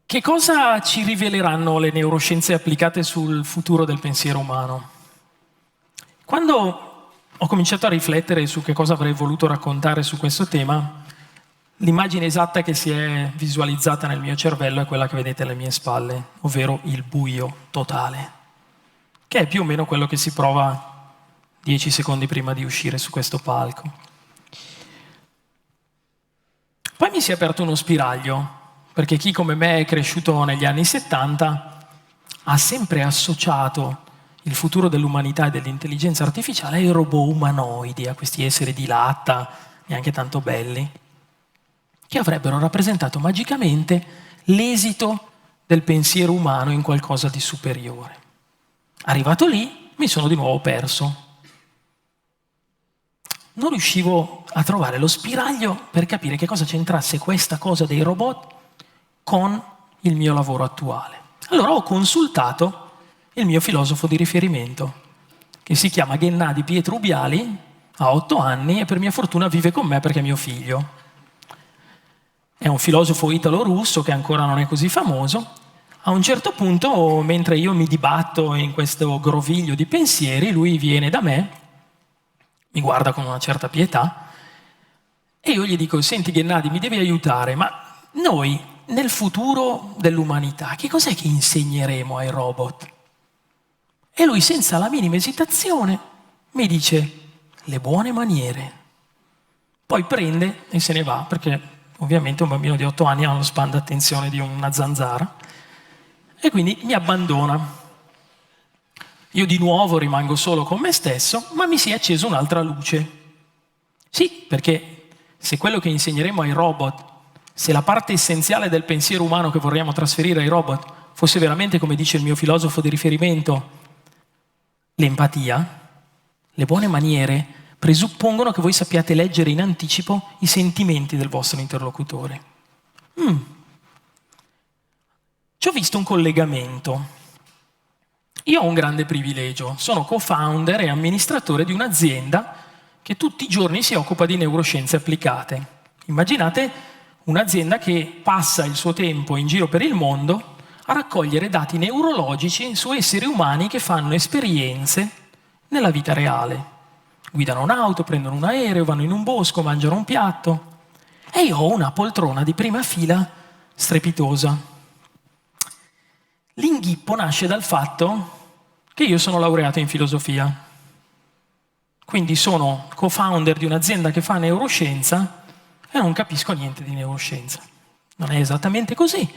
Che cosa ci riveleranno le neuroscienze applicate sul futuro del pensiero umano? Quando ho cominciato a riflettere su che cosa avrei voluto raccontare su questo tema, l'immagine esatta che si è visualizzata nel mio cervello è quella che vedete alle mie spalle, ovvero il buio totale, che è più o meno quello che si prova 10 secondi prima di uscire su questo palco. Poi mi si è aperto uno spiraglio, perché chi come me è cresciuto negli anni 70 ha sempre associato il futuro dell'umanità e dell'intelligenza artificiale ai robot umanoidi, a questi esseri di latta, neanche tanto belli, che avrebbero rappresentato magicamente l'esito del pensiero umano in qualcosa di superiore. Arrivato lì, mi sono di nuovo perso. Non riuscivo a trovare lo spiraglio per capire che cosa c'entrasse questa cosa dei robot con il mio lavoro attuale. Allora ho consultato il mio filosofo di riferimento, che si chiama Gennady Pietrubiali, ha 8 anni e per mia fortuna vive con me perché è mio figlio. È un filosofo italo-russo che ancora non è così famoso. A un certo punto, mentre io mi dibatto in questo groviglio di pensieri, lui viene da me, mi guarda con una certa pietà e io gli dico: senti Gennady, mi devi aiutare, ma noi nel futuro dell'umanità che cos'è che insegneremo ai robot? E lui senza la minima esitazione mi dice: le buone maniere. Poi prende e se ne va, perché ovviamente un bambino di 8 anni ha uno span d'attenzione di una zanzara, e quindi mi abbandona. Io di nuovo rimango solo con me stesso, ma mi si è accesa un'altra luce. Sì, perché se quello che insegneremo ai robot, se la parte essenziale del pensiero umano che vorremmo trasferire ai robot fosse veramente, come dice il mio filosofo di riferimento, l'empatia, le buone maniere presuppongono che voi sappiate leggere in anticipo i sentimenti del vostro interlocutore. Ci ho visto un collegamento. Io ho un grande privilegio, sono co-founder e amministratore di un'azienda che tutti i giorni si occupa di neuroscienze applicate. Immaginate un'azienda che passa il suo tempo in giro per il mondo a raccogliere dati neurologici su esseri umani che fanno esperienze nella vita reale. Guidano un'auto, prendono un aereo, vanno in un bosco, mangiano un piatto. E io ho una poltrona di prima fila strepitosa. L'inghippo nasce dal fatto che io sono laureato in filosofia. Quindi sono co-founder di un'azienda che fa neuroscienza e non capisco niente di neuroscienza. Non è esattamente così,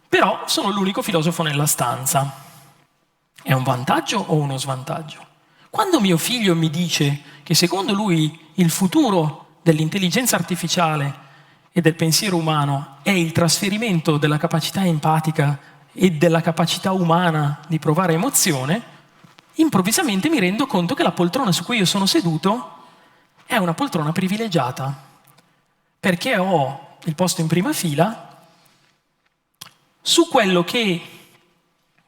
però sono l'unico filosofo nella stanza. È un vantaggio o uno svantaggio? Quando mio figlio mi dice che secondo lui il futuro dell'intelligenza artificiale e del pensiero umano è il trasferimento della capacità empatica e della capacità umana di provare emozione, improvvisamente mi rendo conto che la poltrona su cui io sono seduto è una poltrona privilegiata, perché ho il posto in prima fila su quello che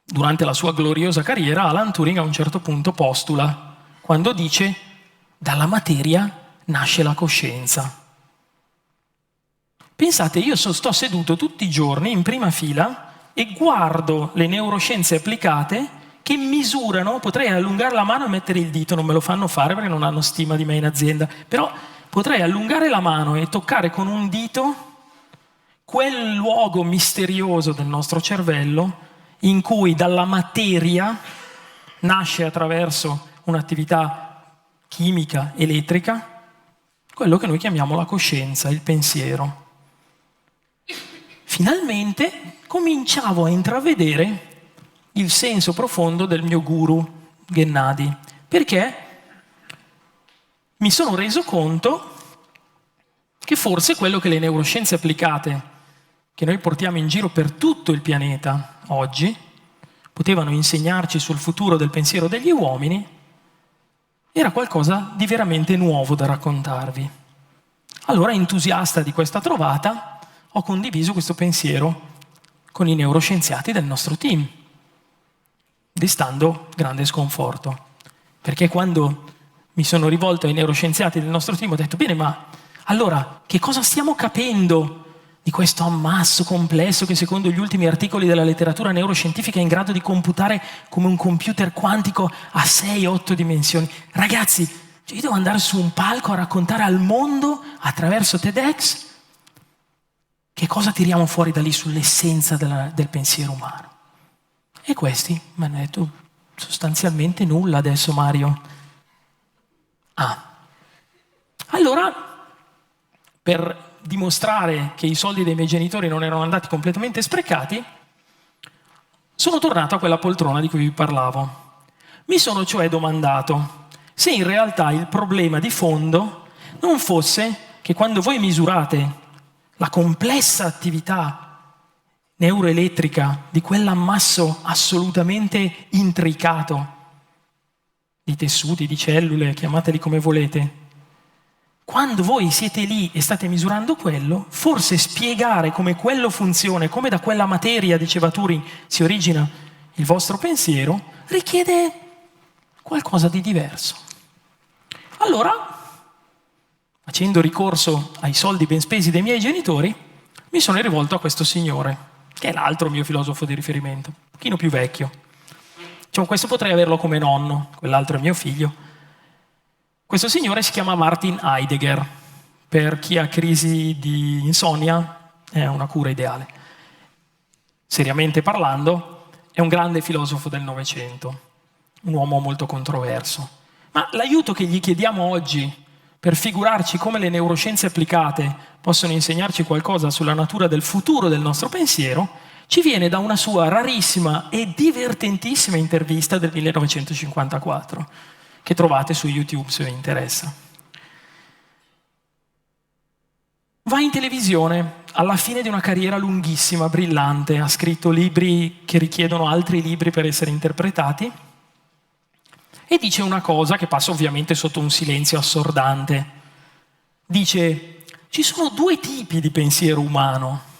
durante la sua gloriosa carriera Alan Turing a un certo punto postula, quando dice: dalla materia nasce la coscienza. Pensate, io sto seduto tutti i giorni in prima fila e guardo le neuroscienze applicate che misurano, potrei allungare la mano e mettere il dito, non me lo fanno fare perché non hanno stima di me in azienda, però potrei allungare la mano e toccare con un dito quel luogo misterioso del nostro cervello in cui dalla materia nasce attraverso un'attività chimica, elettrica, quello che noi chiamiamo la coscienza, il pensiero. Finalmente cominciavo a intravedere il senso profondo del mio guru Gennady, perché mi sono reso conto che forse quello che le neuroscienze applicate che noi portiamo in giro per tutto il pianeta oggi potevano insegnarci sul futuro del pensiero degli uomini era qualcosa di veramente nuovo da raccontarvi. Allora, entusiasta di questa trovata, ho condiviso questo pensiero con i neuroscienziati del nostro team, destando grande sconforto. Perché quando mi sono rivolto ai neuroscienziati del nostro team ho detto: bene, ma allora che cosa stiamo capendo di questo ammasso complesso che secondo gli ultimi articoli della letteratura neuroscientifica è in grado di computare come un computer quantico a 6-8 dimensioni. Ragazzi, io devo andare su un palco a raccontare al mondo attraverso TEDx che cosa tiriamo fuori da lì sull'essenza del pensiero umano. E questi mi hanno detto sostanzialmente nulla adesso, Mario. Allora, per dimostrare che i soldi dei miei genitori non erano andati completamente sprecati, sono tornato a quella poltrona di cui vi parlavo. Mi sono cioè domandato se in realtà il problema di fondo non fosse che quando voi misurate la complessa attività neuroelettrica di quell'ammasso assolutamente intricato di tessuti, di cellule, chiamateli come volete, quando voi siete lì e state misurando quello, forse spiegare come quello funziona, come da quella materia, diceva Turing, si origina il vostro pensiero, richiede qualcosa di diverso. Allora, facendo ricorso ai soldi ben spesi dei miei genitori, mi sono rivolto a questo signore, che è l'altro mio filosofo di riferimento, un pochino più vecchio. Cioè, questo potrei averlo come nonno, quell'altro è mio figlio. Questo signore si chiama Martin Heidegger. Per chi ha crisi di insonnia è una cura ideale. Seriamente parlando, è un grande filosofo del Novecento, un uomo molto controverso. Ma l'aiuto che gli chiediamo oggi per figurarci come le neuroscienze applicate possono insegnarci qualcosa sulla natura del futuro del nostro pensiero ci viene da una sua rarissima e divertentissima intervista del 1954. Che trovate su YouTube se vi interessa. Va in televisione alla fine di una carriera lunghissima, brillante, ha scritto libri che richiedono altri libri per essere interpretati e dice una cosa che passa ovviamente sotto un silenzio assordante. Dice: ci sono due tipi di pensiero umano.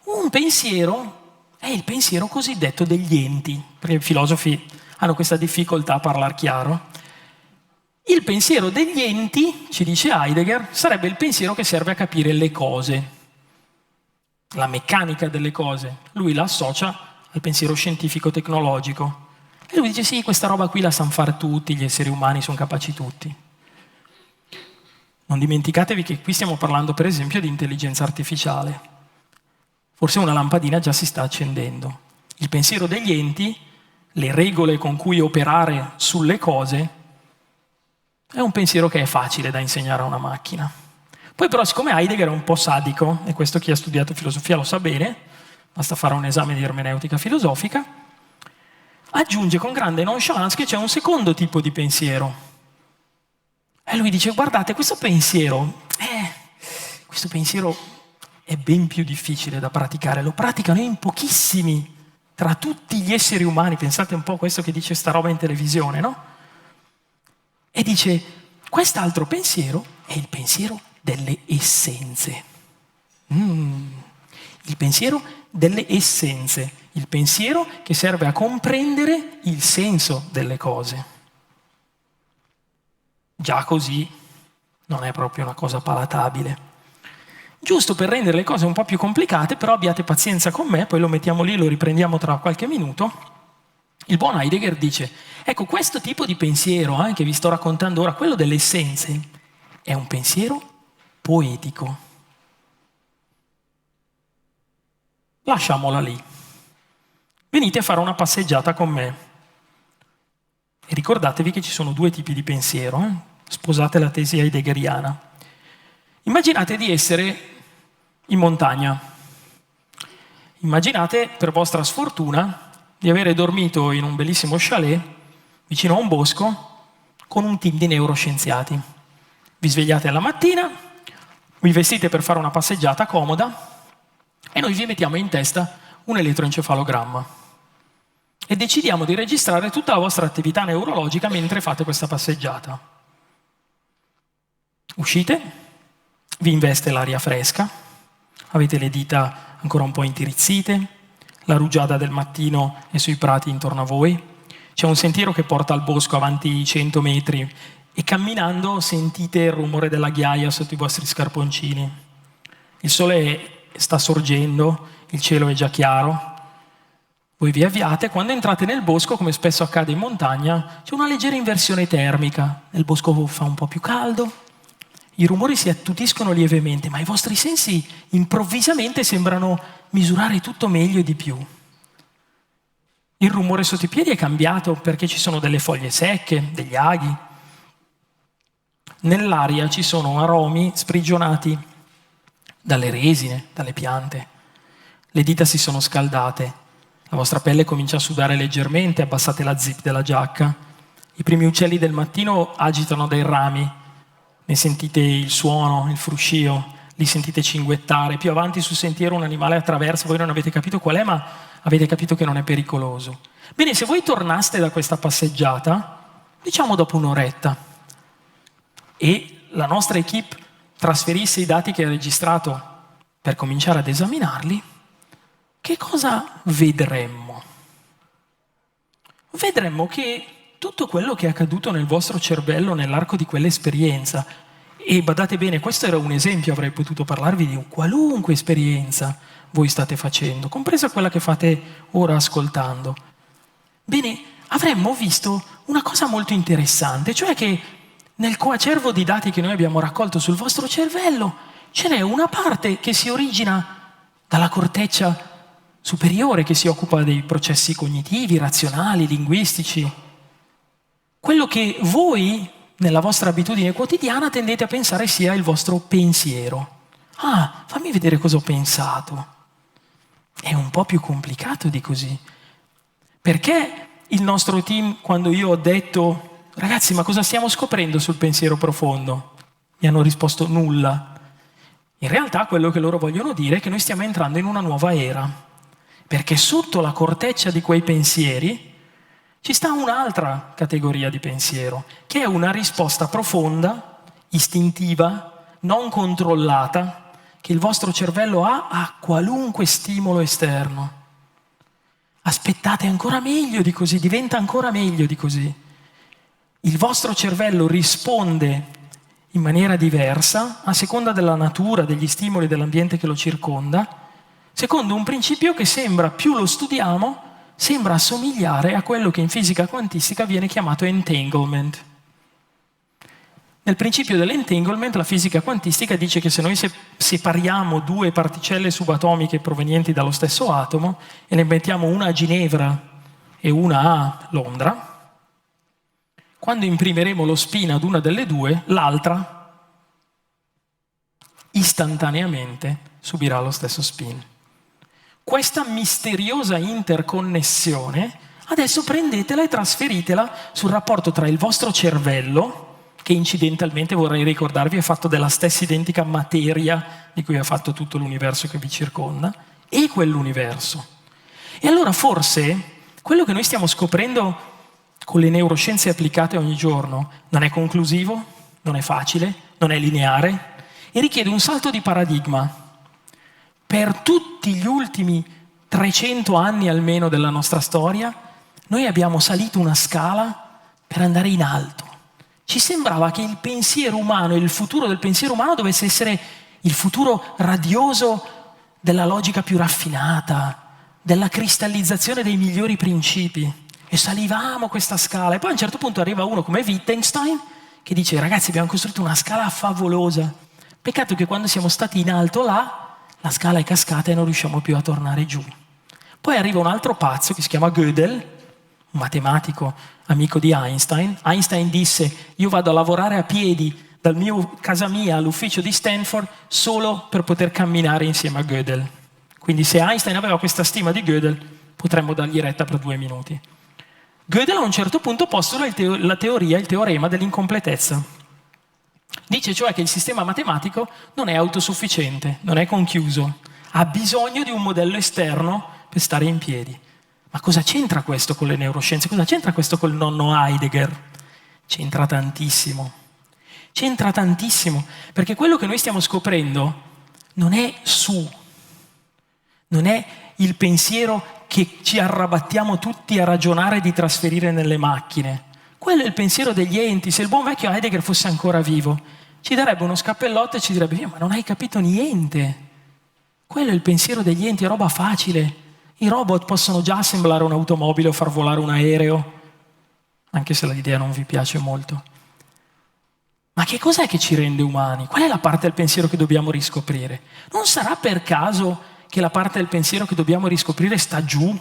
Un pensiero è il pensiero cosiddetto degli enti, perché i filosofi hanno questa difficoltà a parlare chiaro. Il pensiero degli enti, ci dice Heidegger, sarebbe il pensiero che serve a capire le cose, la meccanica delle cose. Lui la associa al pensiero scientifico-tecnologico. E lui dice: sì, questa roba qui la sanno fare tutti, gli esseri umani sono capaci tutti. Non dimenticatevi che qui stiamo parlando per esempio di intelligenza artificiale. Forse una lampadina già si sta accendendo. Il pensiero degli enti, le regole con cui operare sulle cose, è un pensiero che è facile da insegnare a una macchina. Poi però, siccome Heidegger è un po' sadico, e questo chi ha studiato filosofia lo sa bene, basta fare un esame di ermeneutica filosofica, aggiunge con grande nonchalance che c'è un secondo tipo di pensiero. E lui dice: guardate, questo pensiero è ben più difficile da praticare, lo praticano in pochissimi tra tutti gli esseri umani. Pensate un po' a questo che dice sta roba in televisione, no? E dice: quest'altro pensiero è il pensiero delle essenze. Il pensiero delle essenze, il pensiero che serve a comprendere il senso delle cose. Già così non è proprio una cosa palatabile. Giusto per rendere le cose un po' più complicate, però abbiate pazienza con me, poi lo mettiamo lì, lo riprendiamo tra qualche minuto. Il buon Heidegger dice: ecco, questo tipo di pensiero che vi sto raccontando ora, quello delle essenze, è un pensiero poetico. Lasciamola lì. Venite a fare una passeggiata con me. E ricordatevi che ci sono due tipi di pensiero. Sposate la tesi heideggeriana. Immaginate di essere in montagna. Immaginate, per vostra sfortuna, di avere dormito in un bellissimo chalet vicino a un bosco con un team di neuroscienziati. Vi svegliate alla mattina, vi vestite per fare una passeggiata comoda e noi vi mettiamo in testa un elettroencefalogramma e decidiamo di registrare tutta la vostra attività neurologica mentre fate questa passeggiata. Uscite, vi investe l'aria fresca, avete le dita ancora un po' intirizzite, la rugiada del mattino è sui prati intorno a voi, c'è un sentiero che porta al bosco avanti 100 metri e camminando sentite il rumore della ghiaia sotto i vostri scarponcini. il sole sta sorgendo, il cielo è già chiaro, voi vi avviate, quando entrate nel bosco, come spesso accade in montagna, c'è una leggera inversione termica, nel bosco fa un po' più caldo, i rumori si attutiscono lievemente, ma i vostri sensi improvvisamente sembrano misurare tutto meglio e di più. Il rumore sotto i piedi è cambiato perché ci sono delle foglie secche, degli aghi. Nell'aria ci sono aromi sprigionati dalle resine, dalle piante. Le dita si sono scaldate. La vostra pelle comincia a sudare leggermente, abbassate la zip della giacca. I primi uccelli del mattino agitano dei rami, ne sentite il suono, il fruscio, li sentite cinguettare. Più avanti sul sentiero un animale attraversa, voi non avete capito qual è, ma avete capito che non è pericoloso. Bene, se voi tornaste da questa passeggiata, diciamo dopo un'oretta, e la nostra equipe trasferisse i dati che ha registrato per cominciare ad esaminarli, che cosa vedremmo? Vedremmo che tutto quello che è accaduto nel vostro cervello nell'arco di quell'esperienza, e badate bene, questo era un esempio, avrei potuto parlarvi di qualunque esperienza voi state facendo, compresa quella che fate ora ascoltando. Bene, avremmo visto una cosa molto interessante, cioè che nel coacervo di dati che noi abbiamo raccolto sul vostro cervello ce n'è una parte che si origina dalla corteccia superiore, che si occupa dei processi cognitivi, razionali, linguistici. Quello che voi, nella vostra abitudine quotidiana, tendete a pensare sia il vostro pensiero. Ah, fammi vedere cosa ho pensato. È un po' più complicato di così. Perché il nostro team, quando io ho detto ragazzi, ma cosa stiamo scoprendo sul pensiero profondo? Mi hanno risposto nulla. In realtà quello che loro vogliono dire è che noi stiamo entrando in una nuova era. Perché sotto la corteccia di quei pensieri ci sta un'altra categoria di pensiero, che è una risposta profonda, istintiva, non controllata, che il vostro cervello ha a qualunque stimolo esterno. Aspettate ancora meglio di così, diventa ancora meglio di così. Il vostro cervello risponde in maniera diversa a seconda della natura, degli stimoli, dell'ambiente che lo circonda, secondo un principio che sembra, più lo studiamo, sembra assomigliare a quello che in fisica quantistica viene chiamato entanglement. Nel principio dell'entanglement la fisica quantistica dice che se noi separiamo due particelle subatomiche provenienti dallo stesso atomo e ne mettiamo una a Ginevra e una a Londra, quando imprimeremo lo spin ad una delle due, l'altra istantaneamente subirà lo stesso spin. Questa misteriosa interconnessione, adesso prendetela e trasferitela sul rapporto tra il vostro cervello, che incidentalmente vorrei ricordarvi è fatto della stessa identica materia di cui è fatto tutto l'universo che vi circonda, e quell'universo. E allora forse quello che noi stiamo scoprendo con le neuroscienze applicate ogni giorno non è conclusivo, non è facile, non è lineare e richiede un salto di paradigma. Per tutti gli ultimi 300 anni almeno della nostra storia, noi abbiamo salito una scala per andare in alto. Ci sembrava che il pensiero umano e il futuro del pensiero umano dovesse essere il futuro radioso della logica più raffinata, della cristallizzazione dei migliori principi. E salivamo questa scala. E poi a un certo punto arriva uno come Wittgenstein che dice ragazzi, abbiamo costruito una scala favolosa. Peccato che quando siamo stati in alto là, la scala è cascata e non riusciamo più a tornare giù. Poi arriva un altro pazzo che si chiama Gödel, un matematico amico di Einstein. Einstein disse: io vado a lavorare a piedi dal mio casa mia all'ufficio di Stanford solo per poter camminare insieme a Gödel. Quindi se Einstein aveva questa stima di Gödel, potremmo dargli retta per 2 minuti. Gödel a un certo punto postula la teoria, il teorema dell'incompletezza. Dice cioè che il sistema matematico non è autosufficiente, non è conchiuso, ha bisogno di un modello esterno per stare in piedi. Ma cosa c'entra questo con le neuroscienze? Cosa c'entra questo col nonno Heidegger? C'entra tantissimo, perché quello che noi stiamo scoprendo non è non è il pensiero che ci arrabattiamo tutti a ragionare di trasferire nelle macchine. Quello è il pensiero degli enti. Se il buon vecchio Heidegger fosse ancora vivo, ci darebbe uno scappellotto e ci direbbe: ma non hai capito niente. Quello è il pensiero degli enti, è roba facile. I robot possono già assemblare un'automobile o far volare un aereo, anche se l'idea non vi piace molto. Ma che cos'è che ci rende umani? Qual è la parte del pensiero che dobbiamo riscoprire? Non sarà per caso che la parte del pensiero che dobbiamo riscoprire sta giù?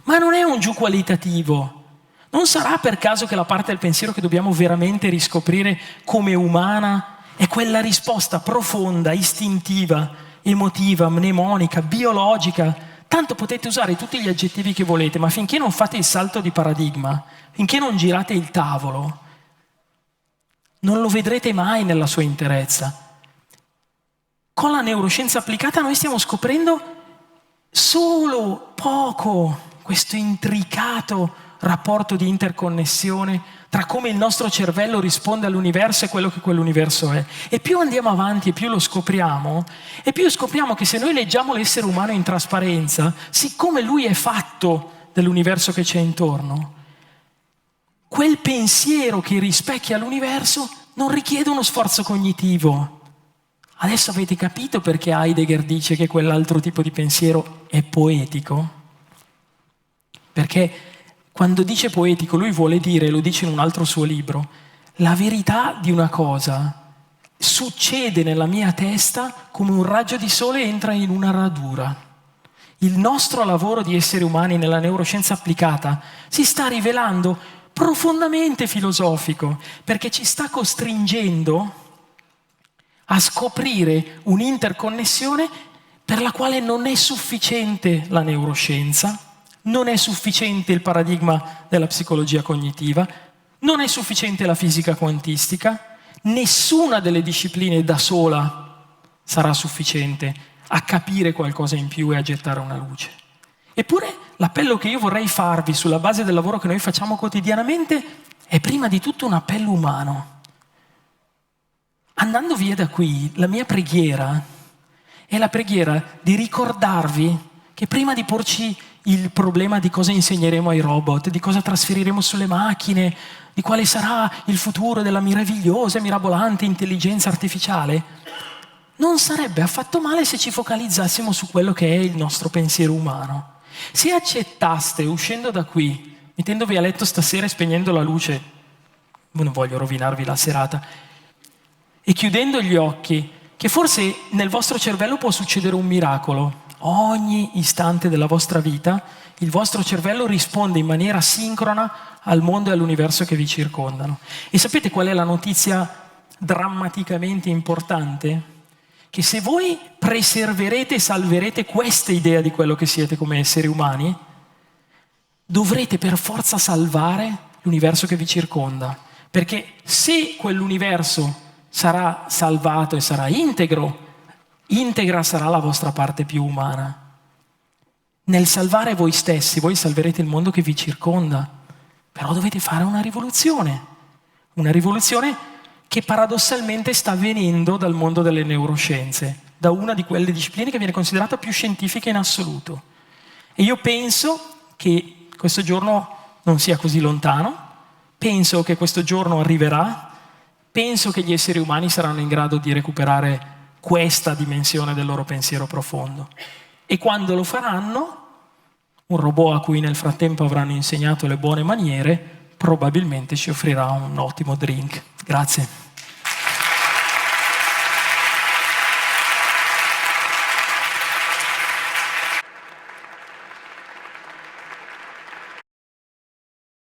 Ma non è un giù qualitativo. Non sarà per caso che la parte del pensiero che dobbiamo veramente riscoprire come umana è quella risposta profonda, istintiva, emotiva, mnemonica, biologica. Tanto potete usare tutti gli aggettivi che volete, ma finché non fate il salto di paradigma, finché non girate il tavolo, non lo vedrete mai nella sua interezza. Con la neuroscienza applicata noi stiamo scoprendo solo poco questo intricato rapporto di interconnessione tra come il nostro cervello risponde all'universo e quello che quell'universo è. E più andiamo avanti e più lo scopriamo, e più scopriamo che se noi leggiamo l'essere umano in trasparenza, siccome lui è fatto dell'universo che c'è intorno, quel pensiero che rispecchia l'universo non richiede uno sforzo cognitivo. Adesso avete capito perché Heidegger dice che quell'altro tipo di pensiero è poetico? Perché quando dice poetico lui vuole dire, lo dice in un altro suo libro, la verità di una cosa succede nella mia testa come un raggio di sole entra in una radura. Il nostro lavoro di esseri umani nella neuroscienza applicata si sta rivelando profondamente filosofico, perché ci sta costringendo a scoprire un'interconnessione per la quale non è sufficiente la neuroscienza, non è sufficiente il paradigma della psicologia cognitiva, non è sufficiente la fisica quantistica, nessuna delle discipline da sola sarà sufficiente a capire qualcosa in più e a gettare una luce. Eppure l'appello che io vorrei farvi sulla base del lavoro che noi facciamo quotidianamente è prima di tutto un appello umano. Andando via da qui, la mia preghiera è la preghiera di ricordarvi che prima di porci il problema di cosa insegneremo ai robot, di cosa trasferiremo sulle macchine, di quale sarà il futuro della meravigliosa, mirabolante intelligenza artificiale, non sarebbe affatto male se ci focalizzassimo su quello che è il nostro pensiero umano. Se accettaste, uscendo da qui, mettendovi a letto stasera e spegnendo la luce, non voglio rovinarvi la serata, e chiudendo gli occhi, che forse nel vostro cervello può succedere un miracolo. Ogni istante della vostra vita il vostro cervello risponde in maniera sincrona al mondo e all'universo che vi circondano. E sapete qual è la notizia drammaticamente importante? Che se voi preserverete e salverete questa idea di quello che siete come esseri umani, dovrete per forza salvare l'universo che vi circonda. Perché se quell'universo sarà salvato e sarà integro, integra sarà la vostra parte più umana. Nel salvare voi stessi, voi salverete il mondo che vi circonda. Però dovete fare una rivoluzione che paradossalmente sta venendo dal mondo delle neuroscienze, da una di quelle discipline che viene considerata più scientifica in assoluto. E io penso che questo giorno non sia così lontano, penso che questo giorno arriverà, penso che gli esseri umani saranno in grado di recuperare questa dimensione del loro pensiero profondo. E quando lo faranno, un robot a cui nel frattempo avranno insegnato le buone maniere probabilmente ci offrirà un ottimo drink. Grazie.